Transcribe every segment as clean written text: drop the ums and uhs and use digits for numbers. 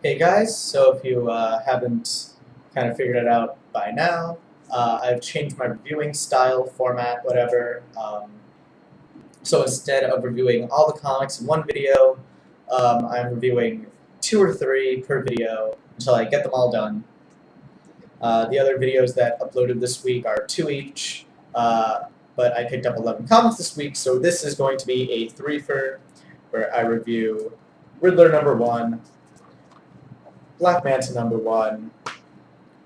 Hey guys, so if you haven't kind of figured it out by now, I've changed my reviewing style, format, whatever. So instead of reviewing all the comics in one video, I'm reviewing two or three per video until I get them all done. The other videos that uploaded this week are two each, but I picked up 11 comics this week, so this is going to be a three-fer where I review Riddler #1, Black Manta #1,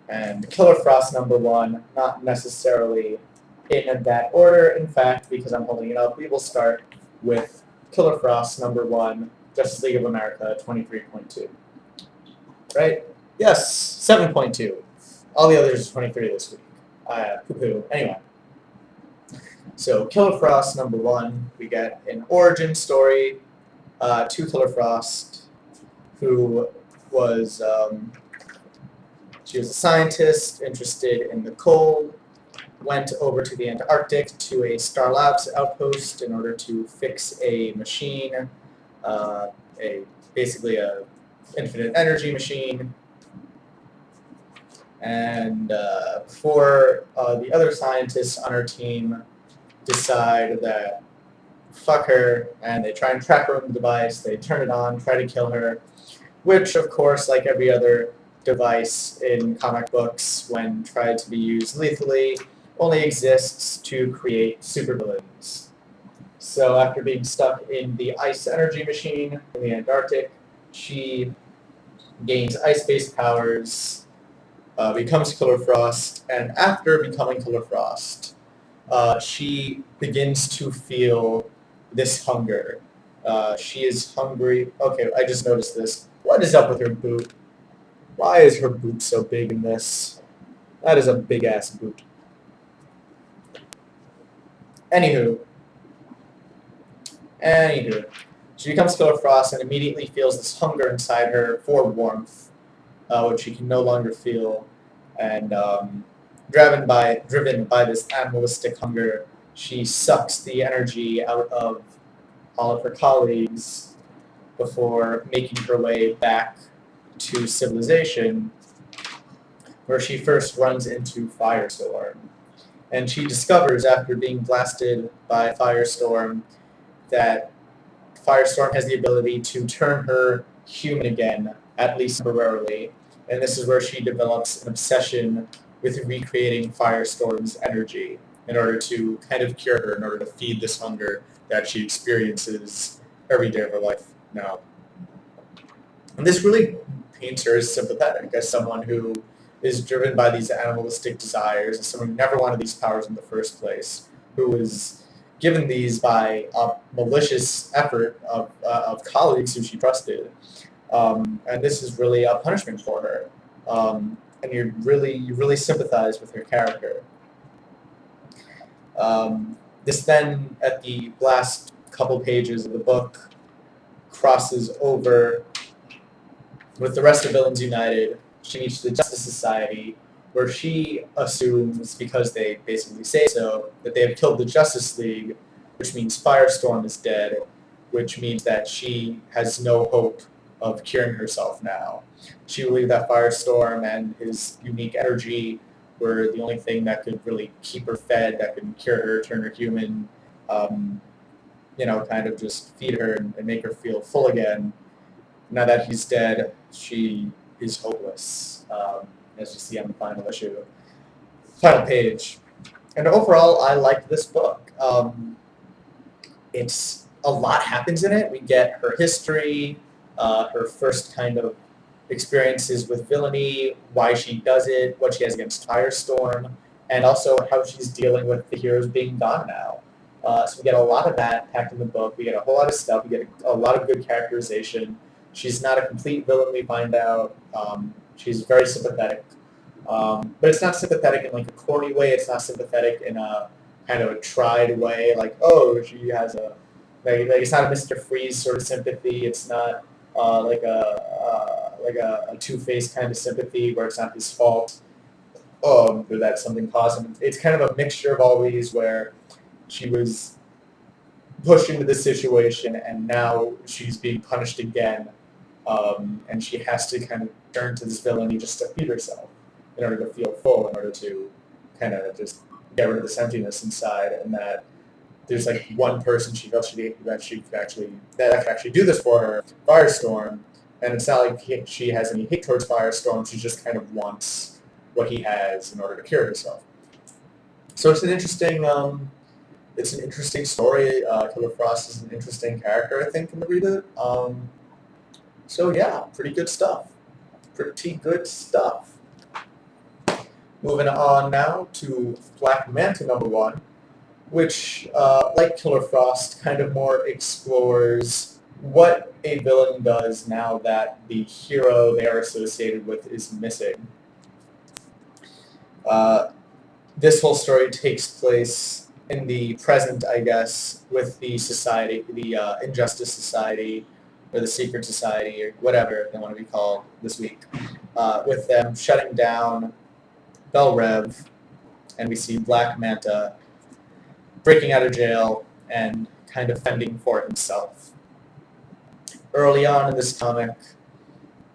and Killer Frost #1, not necessarily in that order. In fact, because I'm holding it up, we will start with Killer Frost #1, Justice League of America 23.2. Right? Yes, 7.2. All the others are 23 this week. Poo-poo. Anyway, so Killer Frost #1, we get an origin story to Killer Frost, who was she was a scientist interested in the cold, went over to the Antarctic to a Star Labs outpost in order to fix a machine, basically a infinite energy machine. And before the other scientists on her team decide that fuck her, and they try and track her on the device, they turn it on, try to kill her, which, of course, like every other device in comic books, when tried to be used lethally, only exists to create supervillains. So after being stuck in the ice energy machine in the Antarctic, she gains ice-based powers, becomes Killer Frost, and after becoming Killer Frost, she begins to feel this hunger. She is hungry. Okay, I just noticed this. What is up with her boot? Why is her boot so big in this? That is a big-ass boot. Anywho, she becomes Killer Frost and immediately feels this hunger inside her for warmth, which she can no longer feel, and driven by this animalistic hunger, she sucks the energy out of all of her colleagues before making her way back to civilization, where she first runs into Firestorm. And she discovers, after being blasted by Firestorm, that Firestorm has the ability to turn her human again, at least temporarily. And this is where she develops an obsession with recreating Firestorm's energy in order to kind of cure her, in order to feed this hunger that she experiences every day of her life now. And this really paints her as sympathetic, as someone who is driven by these animalistic desires, as someone who never wanted these powers in the first place, who was given these by a malicious effort of colleagues who she trusted. And this is really a punishment for her. And you really sympathize with her character. This then, at the last couple pages of the book, crosses over with the rest of Villains United. She meets the Justice Society, where she assumes, because they basically say so, that they have killed the Justice League, which means Firestorm is dead, which means that she has no hope of curing herself now. She believed that Firestorm and his unique energy were the only thing that could really keep her fed, that could cure her, turn her human, kind of just feed her and make her feel full again. Now that he's dead, she is hopeless, as you see on the final page. And overall, I liked this book. It's a lot happens in it. We get her history, her first kind of experiences with villainy, why she does it, what she has against Firestorm, and also how she's dealing with the heroes being gone now. So we get a lot of that packed in the book. We get a whole lot of stuff. We get a lot of good characterization. She's not a complete villain, we find out. She's very sympathetic. But it's not sympathetic in like a corny way. It's not sympathetic in a kind of a tried way, like, oh, she has like it's not a Mr. Freeze sort of sympathy. It's not like a two-faced kind of sympathy where it's not his fault, or that something caused him. It's kind of a mixture of all these where she was pushed into this situation and now she's being punished again and she has to kind of turn to this villainy just to feed herself in order to feel full, in order to kind of just get rid of this emptiness inside, and that there's like one person she felt that could actually do this for her, Firestorm, and it's not like she has any hate towards Firestorm. She just kind of wants what he has in order to cure herself. So it's an interesting story. Killer Frost is an interesting character, I think, in the reboot. So yeah, pretty good stuff. Pretty good stuff. Moving on now to Black Manta #1, which, like Killer Frost, kind of more explores what a villain does now that the hero they are associated with is missing. This whole story takes place in the present, I guess, with the society, the Injustice Society, or the Secret Society, or whatever they want to be called this week, with them shutting down Bell Rev, and we see Black Manta breaking out of jail and kind of fending for himself. Early on in this comic,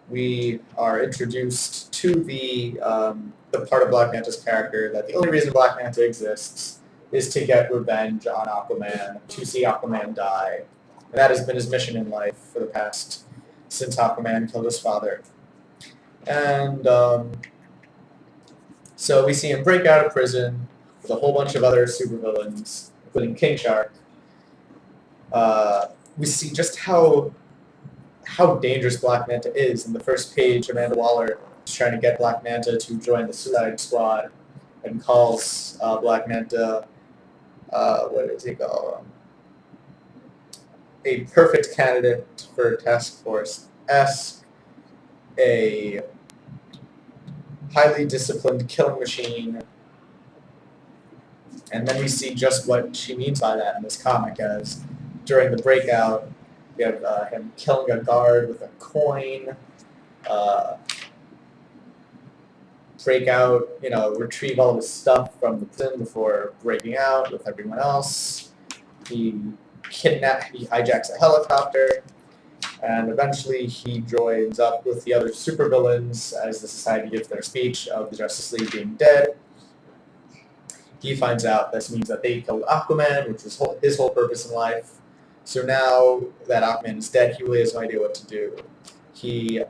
we are introduced to the part of Black Manta's character that the only reason Black Manta exists is to get revenge on Aquaman, to see Aquaman die. And that has been his mission in life for the past, since Aquaman killed his father. And so we see him break out of prison with a whole bunch of other supervillains, including King Shark. We see just how dangerous Black Manta is. In the first page, Amanda Waller is trying to get Black Manta to join the Suicide Squad and calls Black Manta, what does he call him? A perfect candidate for Task Force-esque, a highly disciplined killing machine. And then we see just what she means by that in this comic, as during the breakout, we have him killing a guard with a coin, break out, retrieve all his stuff from the prison before breaking out with everyone else. He hijacks a helicopter, and eventually he joins up with the other supervillains as the society gives their speech of the Justice League being dead. He finds out this means that they killed Aquaman, which was his whole purpose in life. So now that Aquaman is dead, he really has no idea what to do. He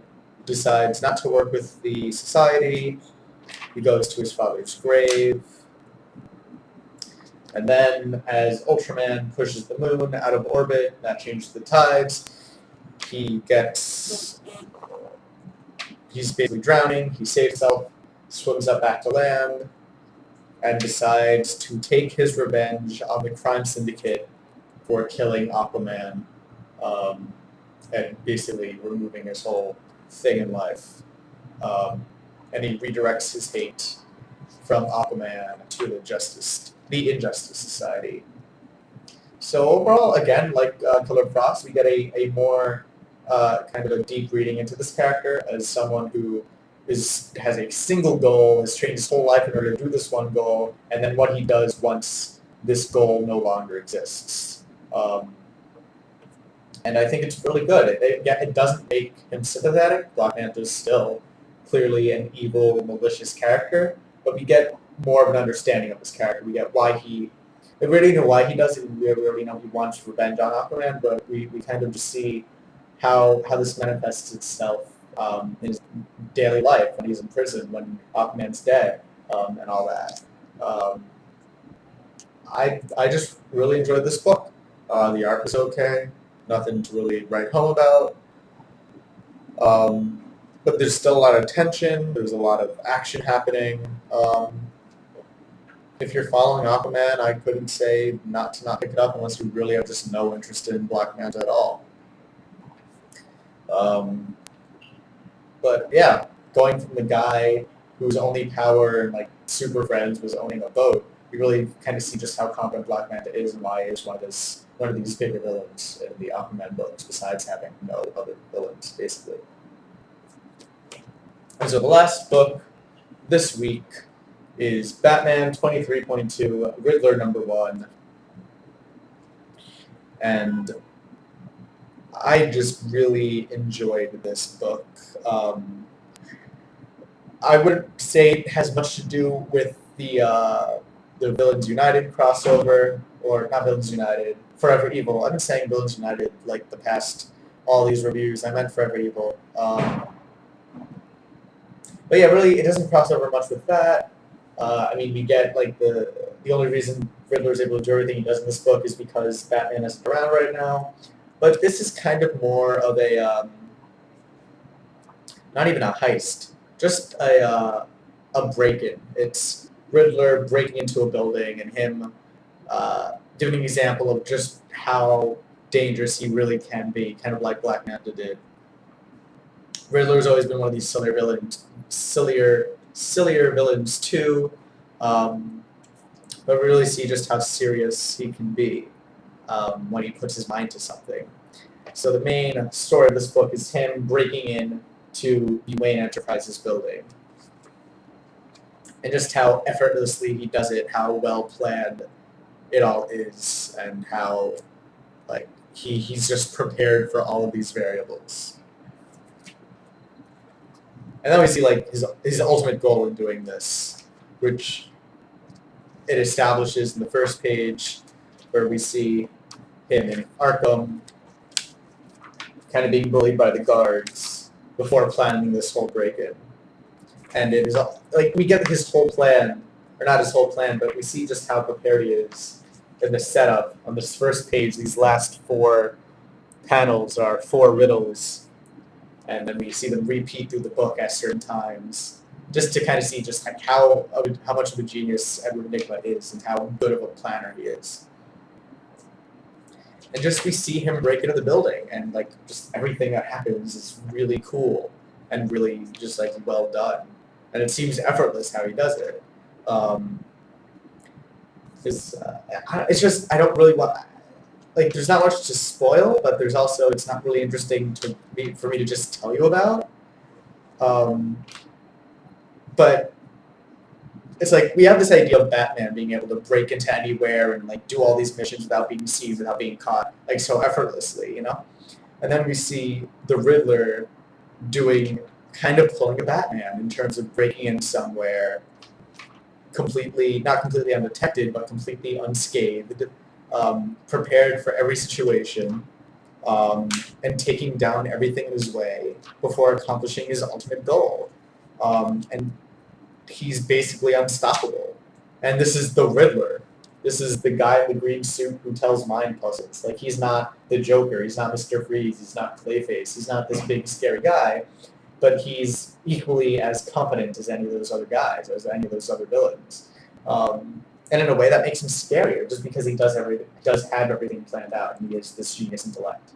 decides not to work with the society. He goes to his father's grave. And then, as Ultraman pushes the moon out of orbit, that changes the tides. He's basically drowning. He saves himself, swims up back to land, and decides to take his revenge on the crime syndicate for killing Aquaman, and basically removing his whole thing in life. And he redirects his hate from Aquaman to the Injustice Society. So overall, again, like Killer Frost, we get a more kind of a deep reading into this character as someone who has a single goal, has trained his whole life in order to do this one goal, and then what he does once this goal no longer exists. And I think it's really good. It doesn't make him sympathetic. Black Manta is still clearly an evil, malicious character, but we get more of an understanding of this character. We get why we already know why he does it. We already know he wants revenge on Aquaman, but we kind of just see how this manifests itself in his daily life when he's in prison, when Aquaman's dead, and all that. I just really enjoyed this book. The art was okay. Nothing to really write home about. But there's still a lot of tension. There's a lot of action happening. If you're following Aquaman, I couldn't say not to pick it up unless you really have just no interest in Black Manta at all. But yeah, going from the guy whose only power and like super friends was owning a boat, you really kind of see just how competent Black Manta is and why he is one of these bigger villains in the Aquaman books, besides having no other villains, basically. And so the last book this week is Batman 23.2, Riddler #1. And I just really enjoyed this book. I wouldn't say it has much to do with the Villains United crossover, or not Villains United, Forever Evil. I've been saying Villains United like the past all these reviews. I meant Forever Evil. But yeah, really, it doesn't cross over much with that. I mean, we get like the only reason Riddler is able to do everything he does in this book is because Batman isn't around right now. But this is kind of more of a not even a heist, just a break-in. It's Riddler breaking into a building and him giving an example of just how dangerous he really can be, kind of like Black Manta did. Riddler's always been one of these sillier villains too, but we really see just how serious he can be when he puts his mind to something. So the main story of this book is him breaking in to the Wayne Enterprises building, and just how effortlessly he does it, how well planned it all is, and how like he's just prepared for all of these variables. And then we see like his ultimate goal in doing this, which it establishes in the first page, where we see him in Arkham, kind of being bullied by the guards before planning this whole break-in. And it is like we get his whole plan, or not his whole plan, but we see just how prepared he is in the setup on this first page. These last 4 panels are 4 riddles, and then we see them repeat through the book at certain times, just to kind of see just like how much of a genius Edward Nygma is and how good of a planner he is. And just we see him break into the building, and like just everything that happens is really cool and really just like well done, and it seems effortless how he does it. It's just I don't really want, like, there's not much to spoil, but there's also it's not really interesting for me to just tell you about. But it's like we have this idea of Batman being able to break into anywhere and like do all these missions without being seen, without being caught, like so effortlessly, you know. And then we see the Riddler kind of pulling a Batman in terms of breaking in somewhere not completely undetected, but completely unscathed, prepared for every situation, and taking down everything in his way before accomplishing his ultimate goal. And he's basically unstoppable. And this is the Riddler. This is the guy in the green suit who tells mind puzzles. Like, he's not the Joker. He's not Mr. Freeze. He's not Clayface. He's not this big, scary guy. But he's equally as competent as any of those other guys, as any of those other villains. And in a way that makes him scarier, just because he does have everything planned out, and he has this genius intellect.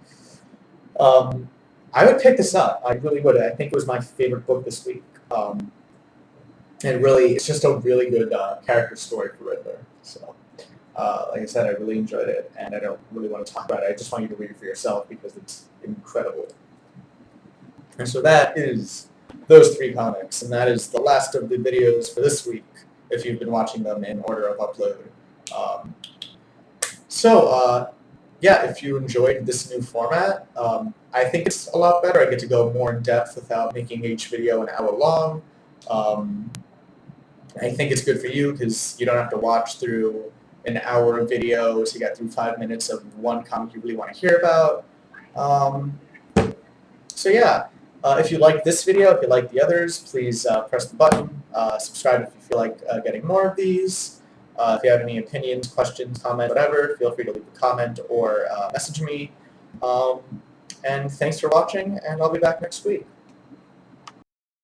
I would pick this up. I really would. I think it was my favorite book this week. And really, it's just a really good character story for Riddler. So, like I said, I really enjoyed it, and I don't really want to talk about it. I just want you to read it for yourself because it's incredible. And so that is those 3 comics, and that is the last of the videos for this week, if you've been watching them in order of upload. Yeah, if you enjoyed this new format, I think it's a lot better. I get to go more in depth without making each video an hour long. I think it's good for you because you don't have to watch through an hour of videos. You got through 5 minutes of one comic you really want to hear about. So yeah, if you like this video, if you like the others, please press the button. Subscribe if you feel like getting more of these. If you have any opinions, questions, comments, whatever, feel free to leave a comment or message me. And thanks for watching, and I'll be back next week.